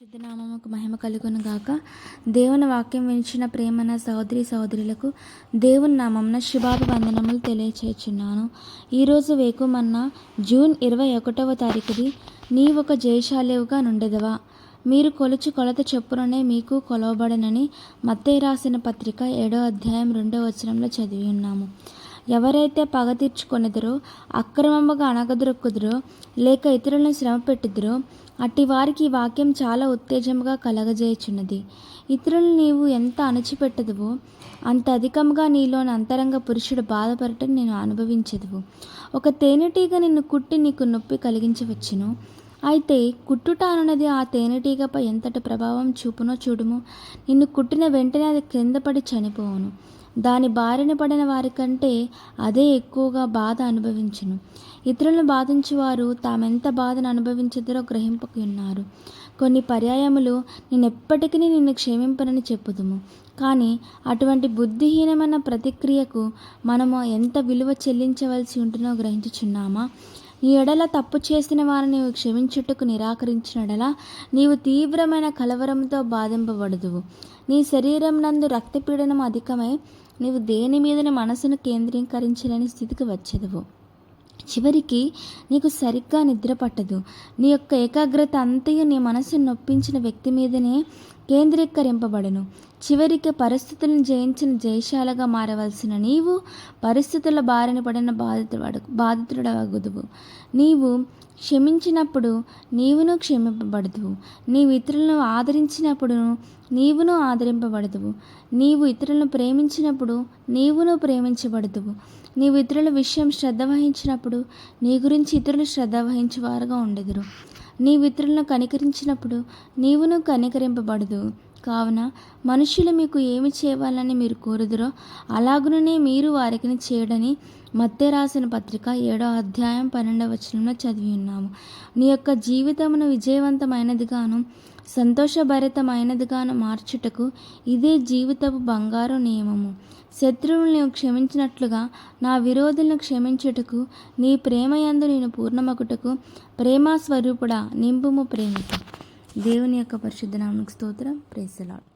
సిద్ధనామముకు మహిమ కలుగును గాక. దేవుని వాక్యం వినిచిన ప్రేమన సహోదరి సహోదరులకు దేవుని నామమున శుభాభివందనములు తెలియచేస్తున్నాను. ఈరోజు వేకుమన్న జూన్ 21వ తారీఖుది. నీ ఒక జయశాలివుగా నుండెదవా, మీరు కొలుచు కొలత చొప్పుననే మీకు కొలవబడనని మత్తయి రాసిన పత్రిక 7వ అధ్యాయం 2వ వచనంలో చదివి ఉన్నాము. ఎవరైతే పగ తీర్చుకొనిదరో, అక్రమముగా అణగదొరుకుదురో, లేక ఇతరులను శ్రమ పెట్టుదురో, అట్టి వారికి ఈ వాక్యం చాలా ఉత్తేజముగా కలగజేయుచున్నది. ఇతరులను నీవు ఎంత అణచిపెట్టదువో అంత అధికంగా నీలోని అంతరంగ పురుషుడు బాధపడటం నేను అనుభవించదువు. ఒక తేనెటీగ నిన్ను కుట్టి నీకు నొప్పి కలిగించవచ్చును. అయితే కుట్టుట అనున్నది ఆ తేనెటీగపై ఎంతటి ప్రభావం చూపునో చూడుము. నిన్ను కుట్టిన వెంటనే అది క్రింద పడి చనిపోవును. దాని బారిన పడిన వారికంటే అదే ఎక్కువగా బాధ అనుభవించును. ఇతరులను బాధించువారు తామెంత బాధను అనుభవించదరో గ్రహింపక ఉన్నారు. కొన్ని పర్యాయములు నేనెప్పటికీ నిన్ను క్షమింపనని చెప్పుదుము. కానీ అటువంటి బుద్ధిహీనమైన ప్రతిక్రియకు మనము ఎంత విలువ చెల్లించవలసి ఉంటుందో గ్రహించుచున్నామా? నీ ఎడల తప్పు చేసిన వారిని నీవు క్షమించుటకు నిరాకరించిన ఎడల నీవు తీవ్రమైన కలవరంతో బాధింపబడదువు. నీ శరీరం నందు రక్తపీడనం అధికమై నీవు దేని మీదన మనసును కేంద్రీకరించలేని స్థితికి వచ్చేదవు. చివరికి నీకు సరిగ్గా నిద్ర పట్టదు. నీ యొక్క ఏకాగ్రత అంతయు నీ మనసును నొప్పించిన వ్యక్తి మీదనే కేంద్రీకరింపబడను. చివరికి పరిస్థితులను జయించిన జయశాలగా మారవలసిన నీవు పరిస్థితుల బారిన పడిన బాధితుడవగుదువు. నీవు క్షమించినప్పుడు నీవును క్షమింపబడదువు. నీవు ఇతరులను ఆదరించినప్పుడు నీవును ఆదరింపబడదువు. నీవు ఇతరులను ప్రేమించినప్పుడు నీవును ప్రేమించబడదువు. నీవు ఇతరుల విషయం శ్రద్ధ వహించినప్పుడు నీ గురించి ఇతరులు శ్రద్ధ వహించేవారుగా ఉండెదరు. నీవు ఇతరులను కనికరించినప్పుడు నీవును కనికరింపబడదు. కావున మనుషులు మీకు ఏమి చేయవాలని మీరు కోరుదురో అలాగుననే మీరు వారికి చేయడని మత్తయి రాసిన పత్రిక 7వ అధ్యాయం 12వ వచనంలో చదివి ఉన్నాము. నీ యొక్క జీవితమును విజయవంతమైనదిగాను సంతోషభరితమైనదిగాను మార్చుటకు ఇదే జీవితపు బంగారు నియమము. శత్రువులను నీవు క్షమించినట్లుగా నా విరోధులను క్షమించుటకు, నీ ప్రేమయందు నేను పూర్ణమగుటకు ప్రేమ స్వరూపుడా నింపుము ప్రేమతో. దేవుని యొక్క పరిశుద్ధ నామమునకు స్తోత్రం. Praise the lord.